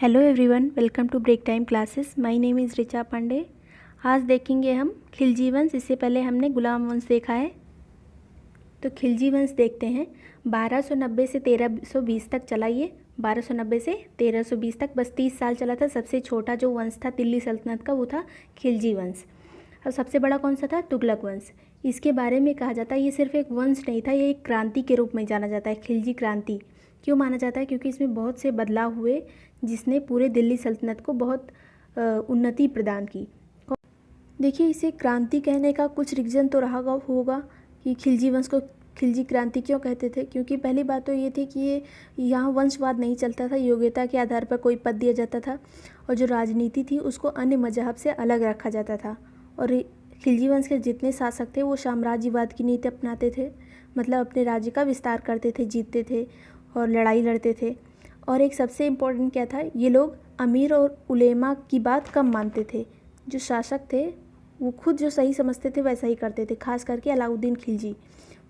Hello everyone, welcome to break time classes. My name is Richa Pandey. आज देखेंगे हम खिलजी वंश। इससे पहले हमने गुलाम वंश देखा है, तो खिलजी वंश देखते हैं। 1290 से 1320 तक चला ये। 1290 से 1320 तक बस 30 साल चला था। सबसे छोटा जो वंश था दिल्ली सल्तनत का वो था खिलजी वंश। और सबसे बड़ा कौन सा था? तुगलक वंश। इसके बारे में कहा जाता है ये सिर्फ एक वंश नहीं था, ये एक क्रांति के रूप में जाना जाता है। खिलजी क्रांति क्यों माना जाता है? क्योंकि इसमें बहुत से बदलाव हुए जिसने पूरे दिल्ली सल्तनत को बहुत उन्नति प्रदान की। देखिए, इसे क्रांति कहने का कुछ रीज़न तो रहा होगा कि खिलजी वंश को खिलजी क्रांति क्यों कहते थे। क्योंकि पहली बात तो ये थी कि ये यहाँ वंशवाद नहीं चलता था, योग्यता के आधार पर कोई पद दिया जाता था और जो राजनीति थी उसको अन्य मजहब से अलग रखा जाता था। और खिलजी वंश के जितने शासक थे वो साम्राज्यवाद की नीति अपनाते थे, मतलब अपने राज्य का विस्तार करते थे, जीतते थे और लड़ाई लड़ते थे। और एक सबसे इम्पोर्टेंट क्या था, ये लोग अमीर और उलेमा की बात कम मानते थे। जो शासक थे वो खुद जो सही समझते थे वैसा ही करते थे। खास करके अलाउद्दीन खिलजी,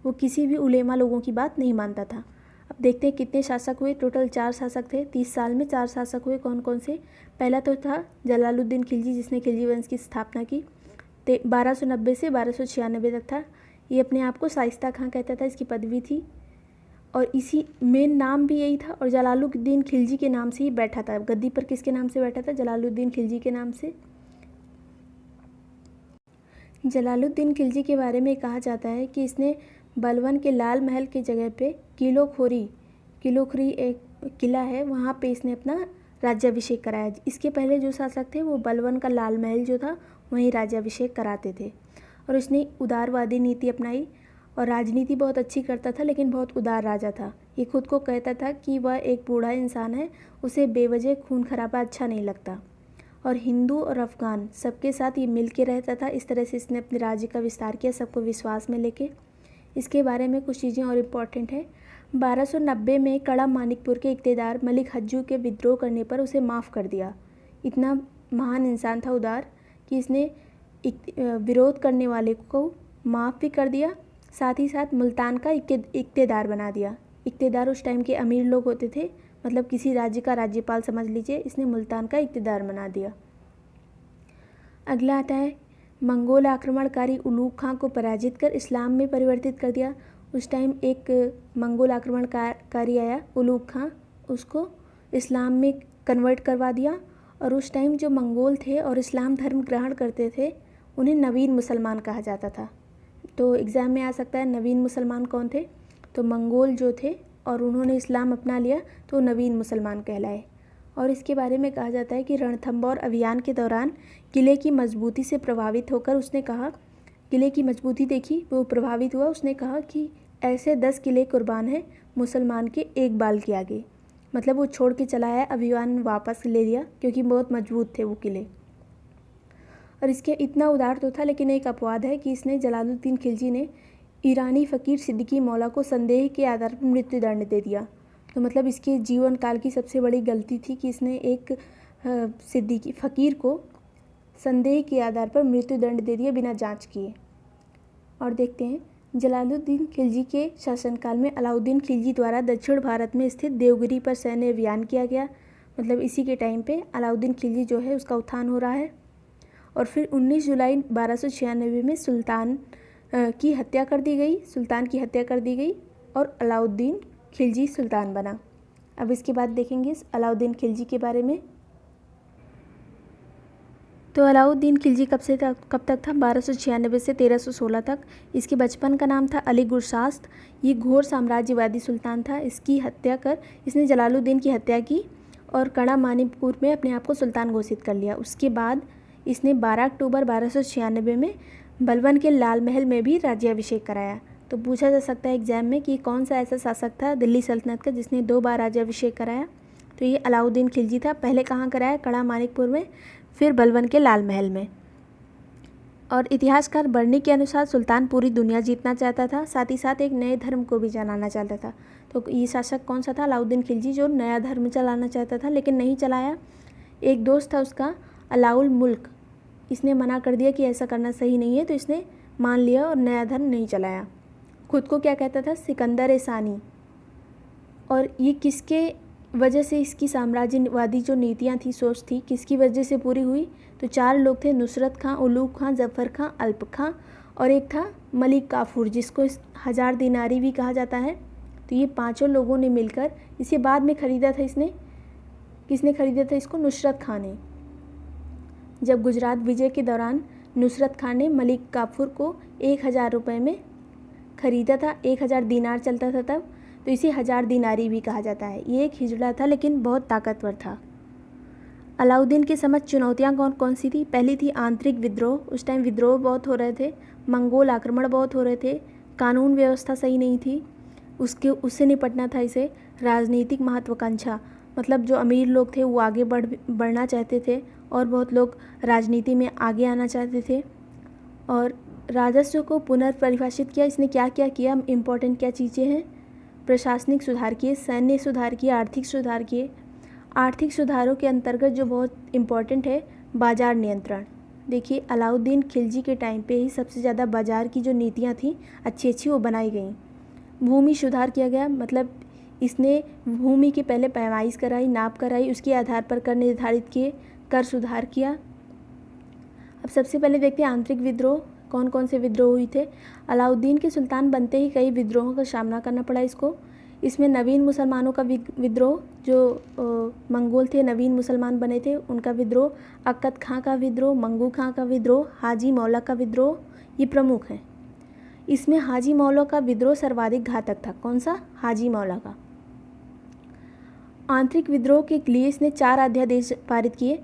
वो किसी भी उलेमा लोगों की बात नहीं मानता था। अब देखते हैं कितने शासक हुए। टोटल 4 शासक थे। 30 साल में 4 शासक हुए। कौन कौन से? पहला तो था जलालुद्दीन खिलजी, जिसने खिलजी वंश की स्थापना की। 1290 से 1296 तक था। ये अपने आप को शाइस्ता खां कहता था, इसकी पदवी थी और इसी मेन नाम भी यही था। और जलालुद्दीन खिलजी के नाम से ही बैठा था गद्दी पर। किसके नाम से बैठा था? जलालुद्दीन खिलजी के नाम से। जलालुद्दीन खिलजी के बारे में कहा जाता है कि इसने बलवन के लाल महल की जगह पे किलोखरी एक किला है, वहाँ पे इसने अपना राज्याभिषेक कराया। इसके पहले जो शासक थे वो बलवन का लाल महल जो था वहीं राज्याभिषेक कराते थे। और इसने उदारवादी नीति अपनाई और राजनीति बहुत अच्छी करता था, लेकिन बहुत उदार राजा था। ये खुद को कहता था कि वह एक बूढ़ा इंसान है, उसे बेवजह खून खराबा अच्छा नहीं लगता। और हिंदू और अफ़गान सबके साथ ये मिल के रहता था। इस तरह से इसने अपने राज्य का विस्तार किया, सबको विश्वास में लेके। इसके बारे में कुछ चीज़ें और इम्पॉर्टेंट है। 1290 में कड़ा मानिकपुर के इक़्तेदार मलिक हज्जू के विद्रोह करने पर उसे माफ़ कर दिया। इतना महान इंसान था, उदार, कि इसने विरोध करने वाले को माफ़ भी कर दिया, साथ ही साथ मुल्तान का इक़्तेदार बना दिया। इक़्तेदार उस टाइम के अमीर लोग होते थे, मतलब किसी राज्य का राज्यपाल समझ लीजिए। इसने मुल्तान का इक़्तेदार बना दिया। अगला आता है मंगोल आक्रमणकारी उलूग खां को पराजित कर इस्लाम में परिवर्तित कर दिया। उस टाइम एक मंगोल आक्रमणकारी आया, उलूग खां, उसको इस्लाम में कन्वर्ट करवा दिया। और उस टाइम जो मंगोल थे और इस्लाम धर्म ग्रहण करते थे उन्हें नवीन मुसलमान कहा जाता था। तो एग्ज़ाम में आ सकता है नवीन मुसलमान कौन थे? तो मंगोल जो थे और उन्होंने इस्लाम अपना लिया तो नवीन मुसलमान कहलाए। और इसके बारे में कहा जाता है कि रणथंबोर अभियान के दौरान किले की मजबूती से प्रभावित होकर उसने कहा, किले की मजबूती देखी, वो प्रभावित हुआ। उसने कहा कि ऐसे 10 किले कुर्बान हैं मुसलमान के एक बाल के आगे। मतलब वो छोड़ के चला आया, अभियान वापस ले लिया क्योंकि बहुत मजबूत थे वो किले। और इसके इतना उदार तो था, लेकिन एक अपवाद है कि इसने जलालुद्दीन खिलजी ने ईरानी फ़कीर सिद्दीकी मौला को संदेह के आधार पर मृत्युदंड दे दिया। तो मतलब इसके जीवन काल की सबसे बड़ी गलती थी कि इसने एक सिद्दीकी फ़कीर को संदेह के आधार पर मृत्युदंड दे दिया बिना जांच किए। और देखते हैं जलालुद्दीन खिलजी के शासनकाल में अलाउद्दीन खिलजी द्वारा दक्षिण भारत में स्थित देवगिरी पर सैन्य अभियान किया गया। मतलब इसी के टाइम पे अलाउद्दीन खिलजी जो है उसका उत्थान हो रहा है। और फिर 19 जुलाई 1296 में सुल्तान की हत्या कर दी गई और अलाउद्दीन खिलजी सुल्तान बना। अब इसके बाद देखेंगे अलाउद्दीन खिलजी के बारे में। तो अलाउद्दीन खिलजी कब तक था? 1296 से 1316 तक। इसके बचपन का नाम था अली गुरशास्त। ये घोर साम्राज्यवादी सुल्तान था। इसने जलालुद्दीन की हत्या की और कड़ा मानिकपुर में अपने आप को सुल्तान घोषित कर लिया। उसके बाद इसने 12 अक्टूबर 1296 में बलवन के लाल महल में भी राज्याभिषेक कराया। तो पूछा जा सकता है एग्जाम में कि कौन सा ऐसा शासक था दिल्ली सल्तनत का जिसने 2 बार राज्याभिषेक कराया? तो ये अलाउद्दीन खिलजी था। पहले कहाँ कराया? कड़ा मानिकपुर में, फिर बलवन के लाल महल में। और इतिहासकार बर्नी के अनुसार सुल्तान पूरी दुनिया जीतना चाहता था, साथ ही साथ एक नए धर्म को भी चलाना चाहता था। तो ये शासक कौन सा था? अलाउद्दीन खिलजी, जो नया धर्म चलाना चाहता था लेकिन नहीं चलाया। एक दोस्त था उसका अलाउल मुल्क, इसने मना कर दिया कि ऐसा करना सही नहीं है, तो इसने मान लिया और नया धर्म नहीं चलाया। खुद को क्या कहता था? सिकंदर ए सानी। और ये वजह से इसकी साम्राज्यवादी जो नीतियाँ थी, सोच थी, किसकी वजह से पूरी हुई? तो 4 लोग थे, नुसरत खां, उलूग खां, ज़फ़र खां, अल्प खां और एक था मलिक काफूर, जिसको 1000 दिनारी भी कहा जाता है। तो ये पाँचों लोगों ने मिलकर इसे बाद में ख़रीदा था। किसने ख़रीदा था इसको? नुसरत खां ने। जब गुजरात विजय के दौरान नुसरत खां ने मलिक काफूर को 1000 रुपये में ख़रीदा था। 1000 दिनार चलता था तब, तो इसे 1000 दिनारी भी कहा जाता है। ये एक हिजड़ा था लेकिन बहुत ताकतवर था। अलाउद्दीन के समझ चुनौतियाँ कौन कौन सी थी? पहली थी आंतरिक विद्रोह। उस टाइम विद्रोह बहुत हो रहे थे, मंगोल आक्रमण बहुत हो रहे थे, कानून व्यवस्था सही नहीं थी, उससे निपटना था इसे। राजनीतिक महत्वाकांक्षा, मतलब जो अमीर लोग थे वो आगे बढ़ना चाहते थे और बहुत लोग राजनीति में आगे आना चाहते थे। और राजस्व को पुनर्परिभाषित किया। इसने क्या क्या किया? इम्पोर्टेंट क्या चीज़ें हैं? प्रशासनिक सुधार किए, सैन्य सुधार किए, आर्थिक सुधार किए। आर्थिक सुधारों के अंतर्गत जो बहुत इम्पोर्टेंट है, बाजार नियंत्रण। देखिए, अलाउद्दीन खिलजी के टाइम पे ही सबसे ज़्यादा बाजार की जो नीतियाँ थी अच्छी वो बनाई गई। भूमि सुधार किया गया, मतलब इसने भूमि की पहले पैमाइश कराई, नाप कराई, उसके आधार पर कर निर्धारित किए, कर सुधार किया। अब सबसे पहले देखते हैं आंतरिक विद्रोह, कौन कौन से विद्रोह हुए थे। अलाउद्दीन के सुल्तान बनते ही कई विद्रोहों का सामना करना पड़ा इसको। इसमें नवीन मुसलमानों का विद्रोह, जो मंगोल थे नवीन मुसलमान बने थे, उनका विद्रोह, अक्कत खां का विद्रोह, मंगू खां का विद्रोह, हाजी मौला का विद्रोह, ये प्रमुख हैं। इसमें हाजी मौला का विद्रोह सर्वाधिक घातक था। कौन सा? हाजी मौला का। आंतरिक विद्रोह के लिए इसने 4 अध्यादेश पारित किए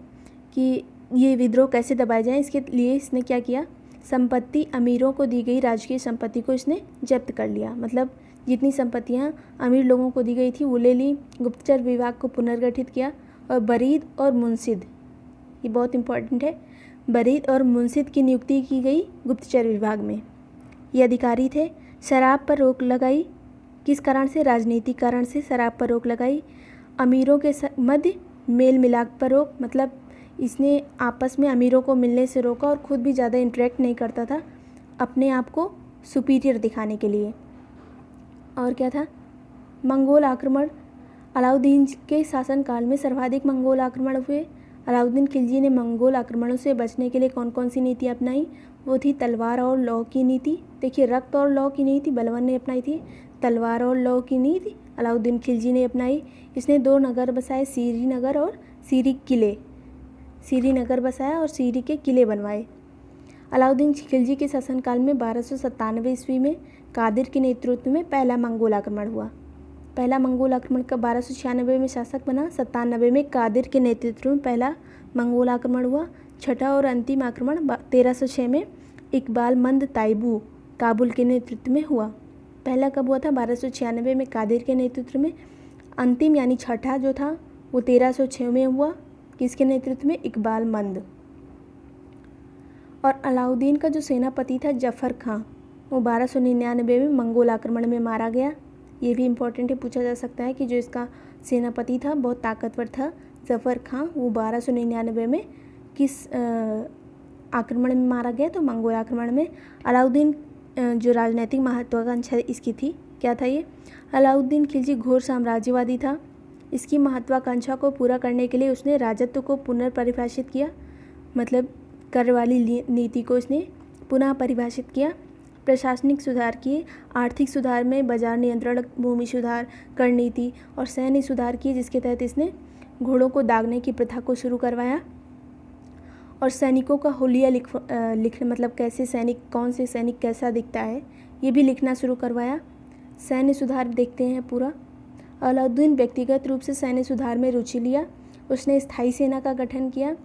कि ये विद्रोह कैसे दबाए जाएं। इसके लिए इसने क्या किया? संपत्ति, अमीरों को दी गई राजकीय संपत्ति को इसने जब्त कर लिया, मतलब जितनी संपत्तियां अमीर लोगों को दी गई थी वो ले ली। गुप्तचर विभाग को पुनर्गठित किया और बरीद और मुंसिद, ये बहुत इंपॉर्टेंट है, बरीद और मुंसिद की नियुक्ति की गई गुप्तचर विभाग में। ये अधिकारी थे। शराब पर रोक लगाई। किस कारण से? राजनीतिक कारण से शराब पर रोक लगाई। अमीरों के मध्य मेल मिलाप पर रोक, मतलब इसने आपस में अमीरों को मिलने से रोका और ख़ुद भी ज़्यादा इंटरेक्ट नहीं करता था, अपने आप को सुपीरियर दिखाने के लिए। और क्या था? मंगोल आक्रमण। अलाउद्दीन के शासनकाल में सर्वाधिक मंगोल आक्रमण हुए। अलाउद्दीन खिलजी ने मंगोल आक्रमणों से बचने के लिए कौन कौन सी नीति अपनाई? वो थी तलवार और लौ की नीति। देखिए, रक्त और लौ की नीति बलबन ने अपनाई थी, तलवार और लौ की नीति अलाउद्दीन खिलजी ने अपनाई। इसने 2 नगर बसाए, श्रीनगर और सीरी किले। श्रीनगर बसाया और सीरी के किले बनवाए। अलाउद्दीन खिलजी के शासनकाल में 1297 ईस्वी में कादिर के नेतृत्व में पहला मंगोल आक्रमण हुआ। पहला मंगोल आक्रमण का 1296 में शासक बना, 97 में कादिर के नेतृत्व में पहला मंगोल आक्रमण हुआ। छठा और अंतिम आक्रमण 1306 में इकबाल मंद ताइबू काबुल के नेतृत्व में हुआ। पहला कब हुआ था? 1296 में कादिर के नेतृत्व में। अंतिम यानी छठा जो था वो 1306 में हुआ। किसके नेतृत्व में? इकबाल मंद। और अलाउद्दीन का जो सेनापति था जफ़र खां, वो 1299 में मंगोल आक्रमण में मारा गया। ये भी इम्पोर्टेंट है, पूछा जा सकता है कि जो इसका सेनापति था बहुत ताकतवर था जफ़र खां, वो 1299 में किस आक्रमण में मारा गया? तो मंगोल आक्रमण में। अलाउद्दीन जो राजनीतिक महत्वाकांक्षा इसकी थी, क्या था ये? अलाउद्दीन खिलजी घोर साम्राज्यवादी था। इसकी महत्वाकांक्षा को पूरा करने के लिए उसने राजत्व को पुनर्परिभाषित किया, मतलब कर वाली नीति को इसने पुनः परिभाषित किया। प्रशासनिक सुधार किए, आर्थिक सुधार में बाजार नियंत्रण, भूमि सुधार, कर नीति और सैन्य सुधार किए, जिसके तहत इसने घोड़ों को दागने की प्रथा को शुरू करवाया। और सैनिकों का हुलिया लिखना, मतलब कैसे सैनिक, कौन से सैनिक कैसा दिखता है, ये भी लिखना शुरू करवाया। सैन्य सुधार देखते हैं पूरा। अलाउद्दीन व्यक्तिगत रूप से सैन्य सुधार में रुचि लिया। उसने स्थायी सेना का गठन किया,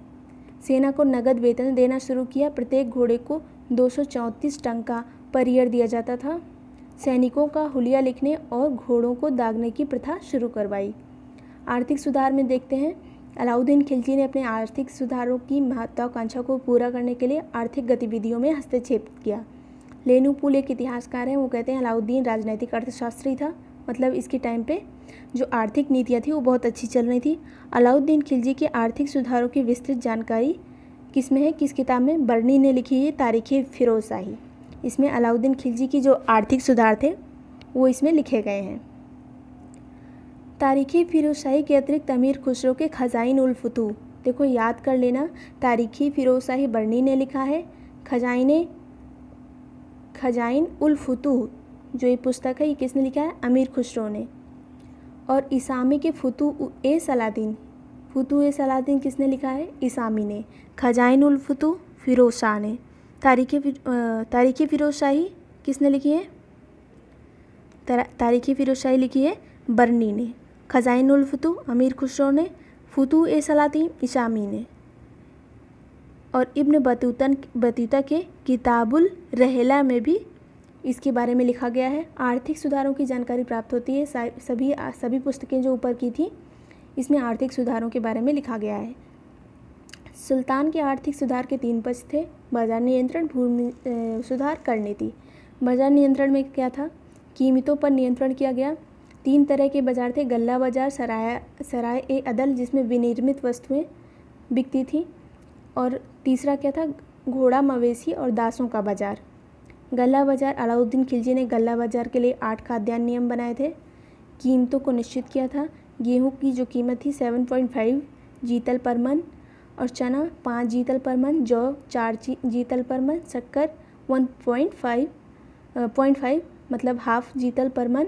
सेना को नगद वेतन देना शुरू किया। प्रत्येक घोड़े को 234 टंका पर ईयर दिया जाता था। सैनिकों का हुलिया लिखने और घोड़ों को दागने की प्रथा शुरू करवाई। आर्थिक सुधार में देखते हैं, अलाउद्दीन खिलजी ने अपने आर्थिक सुधारों की महत्वाकांक्षा को पूरा करने के लिए आर्थिक गतिविधियों में हस्तक्षेप किया। लेनू पुल एक इतिहासकार हैं, वो कहते हैं अलाउद्दीन राजनैतिक अर्थशास्त्री था, मतलब इसके टाइम पे जो आर्थिक नीतियाँ थी वो बहुत अच्छी चल रही थी। अलाउद्दीन खिलजी के आर्थिक सुधारों की विस्तृत जानकारी किस में है, किस किताब में? बर्नी ने लिखी है तारीख़ फिरोज़शाही। इसमें अलाउद्दीन खिलजी की जो आर्थिक सुधार थे वो इसमें लिखे गए हैं। तारीख़ी फिरोज़शाही के अतिरिक्त अमीर खुसरो के खजाइन उल फुतूह, देखो याद कर लेना, तारीख़ी फिरोज़शाही बर्नी ने लिखा है, खजाइन उल फुतूह जो ये पुस्तक है ये किसने लिखा है, अमीर खुसरो ने। और इसामी के फुतूह ए सलादीन किसने लिखा है, इसामी ने। खजाइन उल फुतूह फिरोज़ शाह ने। तारीख़ी फिरोज़शाही किसने लिखी है, तारीख़ी फिरोज़शाही लिखी है बर्नी ने। खजाइन उल फुतूह अमीर खुसरो ने, फुतूह ए सलादीन इसामी ने। और इब्न बतूता के किताबुल रहला में भी इसके बारे में लिखा गया है। आर्थिक सुधारों की जानकारी प्राप्त होती है, सभी पुस्तकें जो ऊपर की थी इसमें आर्थिक सुधारों के बारे में लिखा गया है। सुल्तान के आर्थिक सुधार के 3 पक्ष थे, बाजार नियंत्रण, भूमि सुधार, कर नीति। बाजार नियंत्रण में क्या था, कीमतों पर नियंत्रण किया गया। 3 तरह के बाजार थे, गल्ला बाजार, सराय ए अदल जिसमें विनिर्मित वस्तुएं बिकती थी, और तीसरा क्या था, घोड़ा, मवेशी और दासों का बाजार। गल्ला बाजार, अलाउद्दीन खिलजी ने गल्ला बाजार के लिए 8 खाद्यान्न नियम बनाए थे। कीमतों को निश्चित किया था। गेहूं की जो कीमत थी 7.5 जीतल पर मन, और चना 5 जीतल पर मन, जौ 4 जीतल पर मन, शक्कर 1.5 मतलब हाफ जीतल पर मन।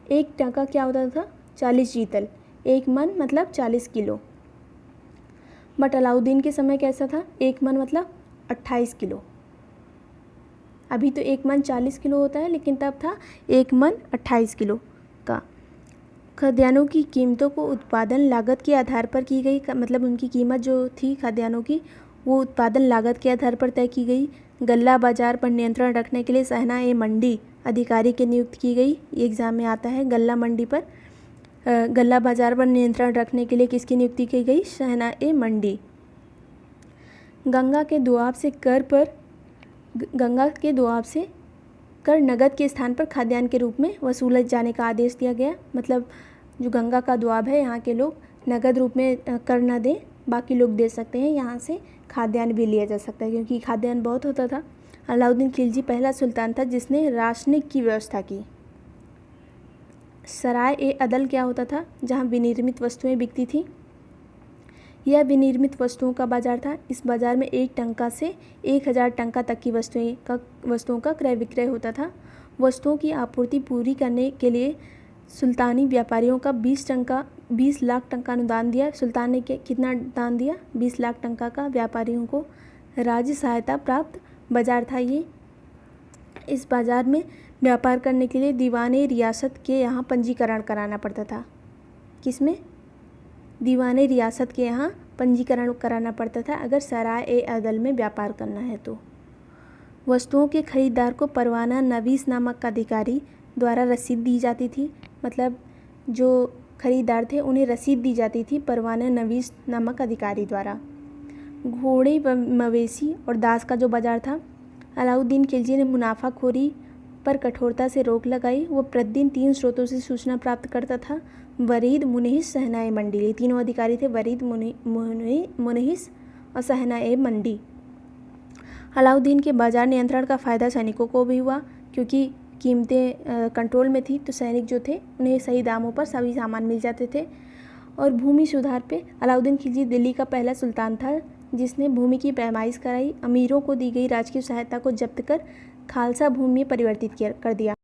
1 टका क्या होता था, 40 जीतल, 1 मन मतलब 40 किलो। बट अलाउद्दीन के समय कैसा था, 1 मन मतलब 28 किलो। अभी तो 1 मन 40 किलो होता है, लेकिन तब था 1 मन 28 किलो का। खाद्यान्नों की कीमतों को उत्पादन लागत के आधार पर की गई, मतलब उनकी कीमत जो थी खाद्यान्नों की वो उत्पादन लागत के आधार पर तय की गई। गल्ला बाजार पर नियंत्रण रखने के लिए सहना ए मंडी अधिकारी की नियुक्ति की गई। ये एग्ज़ाम में आता है, गल्ला बाजार पर नियंत्रण रखने के लिए किसकी नियुक्ति की गई, सहना ए मंडी। गंगा के दुआब से कर नगद के स्थान पर खाद्यान्न के रूप में वसूले जाने का आदेश दिया गया। मतलब जो गंगा का दुआब है यहाँ के लोग नगद रूप में कर न दें, बाकी लोग दे सकते हैं, यहाँ से खाद्यान्न भी लिया जा सकता है क्योंकि खाद्यान्न बहुत होता था। अलाउद्दीन खिलजी पहला सुल्तान था जिसने राशनिक की व्यवस्था की। सराय ए अदल क्या होता था, जहाँ विनिर्मित वस्तुएं बिकती थी। यह विनिर्मित वस्तुओं का बाजार था। इस बाजार में 1 टंका से 1000 टंका तक की वस्तुओं का क्रय विक्रय होता था। वस्तुओं की आपूर्ति पूरी करने के लिए सुल्तानी व्यापारियों का 20 लाख टंका अनुदान दिया। सुल्तान ने कितना दान दिया, 20 लाख टंका का व्यापारियों को राज्य सहायता प्राप्त बाजार था ये। इस बाजार में व्यापार करने के लिए दीवाने रियासत के यहाँ पंजीकरण कराना पड़ता था। किसमें, दीवाने रियासत के यहाँ पंजीकरण कराना पड़ता था अगर सराय ए अदल में व्यापार करना है तो। वस्तुओं के खरीदार को परवाना नवीस नामक अधिकारी द्वारा रसीद दी जाती थी। मतलब जो खरीदार थे उन्हें रसीद दी जाती थी परवाना नवीस नामक अधिकारी द्वारा। घोड़े, मवेशी और दास का जो बाजार था, अलाउद्दीन खिलजी ने मुनाफाखोरी पर कठोरता से रोक लगाई। वो प्रतिदिन 3 स्रोतों से सूचना प्राप्त करता था, वरीद, मुनहिस, सहना ए मंडी। ये तीनों अधिकारी थे, वरीद, मुनहिस और सहना ए मंडी। अलाउद्दीन के बाजार नियंत्रण का फ़ायदा सैनिकों को भी हुआ क्योंकि कीमतें कंट्रोल में थी, तो सैनिक जो थे उन्हें सही दामों पर सभी सामान मिल जाते थे। और भूमि सुधार पे अलाउद्दीन खिलजी दिल्ली का पहला सुल्तान था जिसने भूमि की पैमाइश कराई। अमीरों को दी गई राजकीय सहायता को जब्त कर खालसा भूमि में परिवर्तित कर दिया।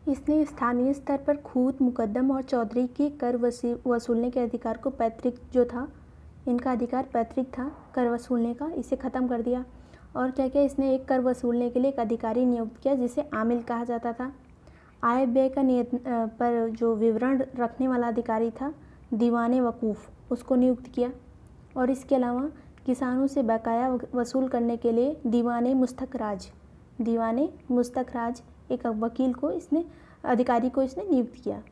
इसने स्थानीय स्तर पर खूत, मुकद्दम और चौधरी के कर वसूलने के अधिकार को पैतृक जो था, इनका अधिकार पैतृक था कर वसूलने का, इसे ख़त्म कर दिया। और क्या क्या, इसने एक कर वसूलने के लिए एक अधिकारी नियुक्त किया जिसे आमिल कहा जाता था। आय व्यय का पर जो विवरण रखने वाला अधिकारी था, दीवाने वकूफ़, उसको नियुक्त किया। और इसके अलावा किसानों से बकाया वसूल करने के लिए दीवाने मुस्तखराज एक वकील को अधिकारी को इसने नियुक्त किया।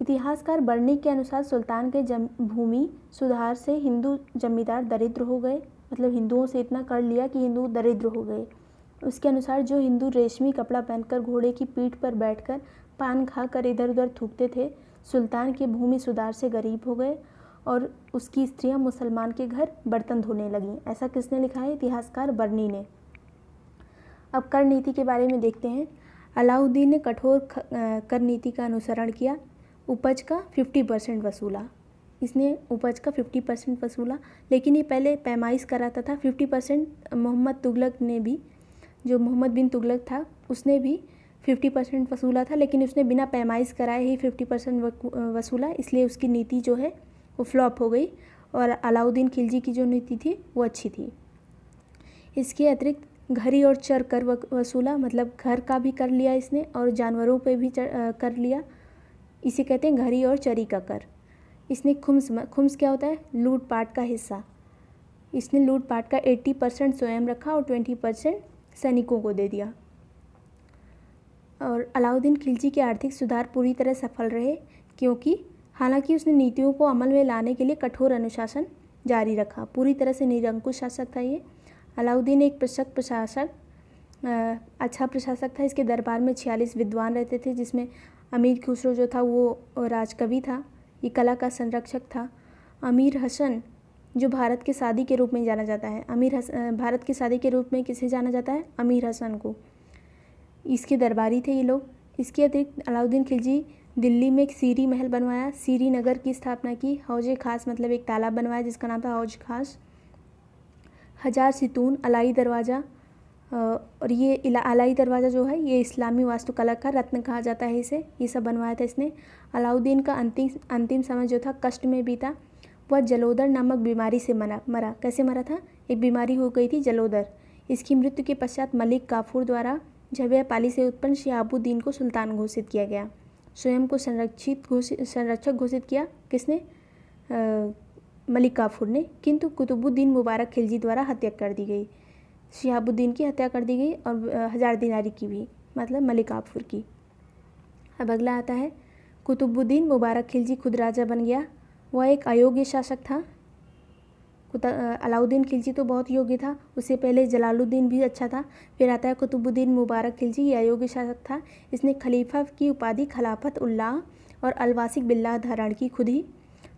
इतिहासकार बर्नी के अनुसार सुल्तान के भूमि सुधार से हिंदू जमींदार दरिद्र हो गए। मतलब हिंदुओं से इतना कर लिया कि हिंदू दरिद्र हो गए। उसके अनुसार जो हिंदू रेशमी कपड़ा पहनकर घोड़े की पीठ पर बैठकर पान खाकर इधर उधर थूकते थे, सुल्तान के भूमि सुधार से गरीब हो गए और उसकी स्त्रियां मुसलमान के घर बर्तन धोने लगीं। ऐसा किसने लिखा है, इतिहासकार बर्नी ने। अब कर नीति के बारे में देखते हैं। अलाउद्दीन ने कठोर कर नीति का अनुसरण किया। उपज का 50% वसूला। इसने उपज का 50% वसूला, लेकिन ये पहले पैमाइश कराता था 50%। मोहम्मद तुगलक ने भी, जो मोहम्मद बिन तुगलक था, उसने भी 50% वसूला था, लेकिन उसने बिना पैमाइश कराए ही 50% वसूला, इसलिए उसकी नीति जो है वो फ्लॉप हो गई और अलाउद्दीन खिलजी की जो नीति थी वो अच्छी थी। इसके अतिरिक्त घरी और चर कर वसूला, मतलब घर का भी कर लिया इसने और जानवरों पे भी कर लिया। इसे कहते हैं घरी और चरी का कर। इसने खुम्स क्या होता है? लूटपाट का हिस्सा। इसने लूटपाट का 80% स्वयं रखा और 20% सैनिकों को दे दिया। और अलाउद्दीन खिलजी के आर्थिक सुधार पूरी तरह सफल रहे, क्योंकि हालांकि उसने नीतियों को अमल में लाने के लिए कठोर अनुशासन जारी रखा। पूरी तरह से निरंकुश शासक था ये। अलाउद्दीन एक अच्छा प्रशासक था। इसके दरबार में 46 विद्वान रहते थे, जिसमें अमीर खुसरो जो था वो राजकवि था, ये कला का संरक्षक था। अमीर हसन, जो भारत के सादी के रूप में जाना जाता है, भारत के सादी के रूप में किसे जाना जाता है? अमीर हसन को। इसके दरबारी थे ये लोग। इसके अतिरिक्त अलाउद्दीन खिलजी दिल्ली में एक सीरी महल बनवाया, सीरी नगर की स्थापना की, हौज खास मतलब एक तालाब बनवाया जिसका नाम था हौज खास, 1000 सितून, अलाई दरवाज़ा। और ये अलाई दरवाज़ा जो है ये इस्लामी वास्तुकला का रत्न कहा जाता है इसे। ये सब बनवाया था इसने। अलाउद्दीन का अंतिम समय जो था कष्ट में बीता। वह जलोदर नामक बीमारी से मरा। कैसे मरा था? एक बीमारी हो गई थी जलोदर। इसकी मृत्यु के पश्चात मलिक काफूर द्वारा झव्या पाली से उत्पन्न शिहाबुद्दीन को सुल्तान घोषित किया गया। स्वयं को संरक्षक घोषित किया किसने? मलिक काफूर ने। किंतु कुतुबुद्दीन मुबारक खिलजी द्वारा हत्या कर दी गई। शिहाबुद्दीन की हत्या कर दी गई और 1000 दिनारी की भी, मतलब मलिक काफूर की। अब अगला आता है, कुतुबुद्दीन मुबारक खिलजी खुद राजा बन गया। वह एक अयोग्य शासक था। अलाउद्दीन खिलजी तो बहुत योग्य था, उससे पहले जलालुद्दीन भी अच्छा था। फिर आता है कुतुबुद्दीन मुबारक खिलजी, ये अयोग्य शासक था। इसने खलीफा की उपाधि खिलाफत उल्लाह और अलवासिक बिल्लाह धारण की खुद ही।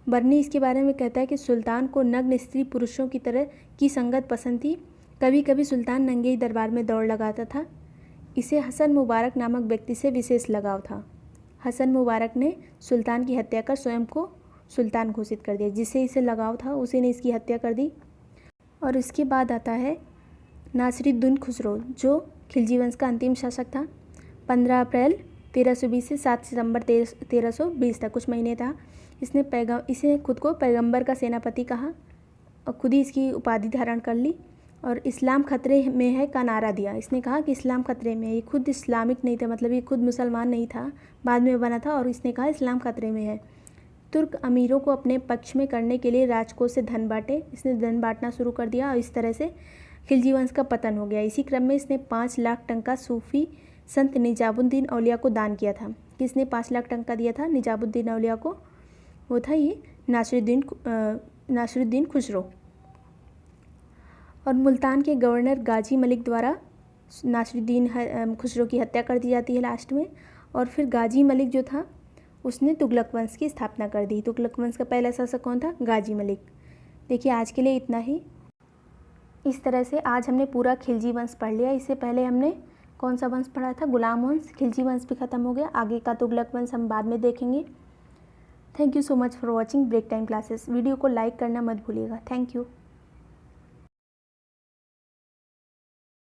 बर्नी इसके बारे में कहता है कि सुल्तान को नग्न स्त्री पुरुषों की तरह की संगत पसंद थी। कभी कभी सुल्तान नंगे ही दरबार में दौड़ लगाता था। इसे हसन मुबारक नामक व्यक्ति से विशेष लगाव था। हसन मुबारक ने सुल्तान की हत्या कर स्वयं को सुल्तान घोषित कर दिया। जिससे इसे लगाव था उसी ने इसकी हत्या कर दी। और इसके बाद आता है नासिरुद्दीन खुसरो, जो खिलजी वंश का अंतिम शासक था। 15 अप्रैल 1320 से 7 सितंबर 1320 तक कुछ महीने था। इसे खुद को पैगंबर का सेनापति कहा और खुद ही इसकी उपाधि धारण कर ली। और इस्लाम खतरे में है का नारा दिया। इसने कहा कि इस्लाम खतरे में है। ये खुद इस्लामिक नहीं था, मतलब ये खुद मुसलमान नहीं था, बाद में बना था। और इसने कहा इस्लाम खतरे में है। तुर्क अमीरों को अपने पक्ष में करने के लिए राजकोष से धन बांटे। इसने धन बांटना शुरू कर दिया और इस तरह से खिलजी वंश का पतन हो गया। इसी क्रम में इसने 5 लाख टंका सूफी संत निजामुद्दीन औलिया को दान किया था। किसने 5 लाख टंका दिया था? निजामुद्दीन औलिया को। वो था ये नासिरुद्दीन खुसरो। और मुल्तान के गवर्नर गाजी मलिक द्वारा नासिरुद्दीन खुसरो की हत्या कर दी जाती है लास्ट में। और फिर गाजी मलिक जो था उसने तुगलक वंश की स्थापना कर दी। तुगलक वंश का पहला शासक कौन था? गाजी मलिक। देखिए आज के लिए इतना ही। इस तरह से आज हमने पूरा खिलजी वंश पढ़ लिया। इससे पहले हमने कौन सा वंश पढ़ा था? गुलाम वंश। खिलजी वंश भी खत्म हो गया। आगे का तुगलक वंश हम बाद में देखेंगे। Thank you so much for watching break time classes. Video को लाइक करना मत भूलिएगा। Thank you.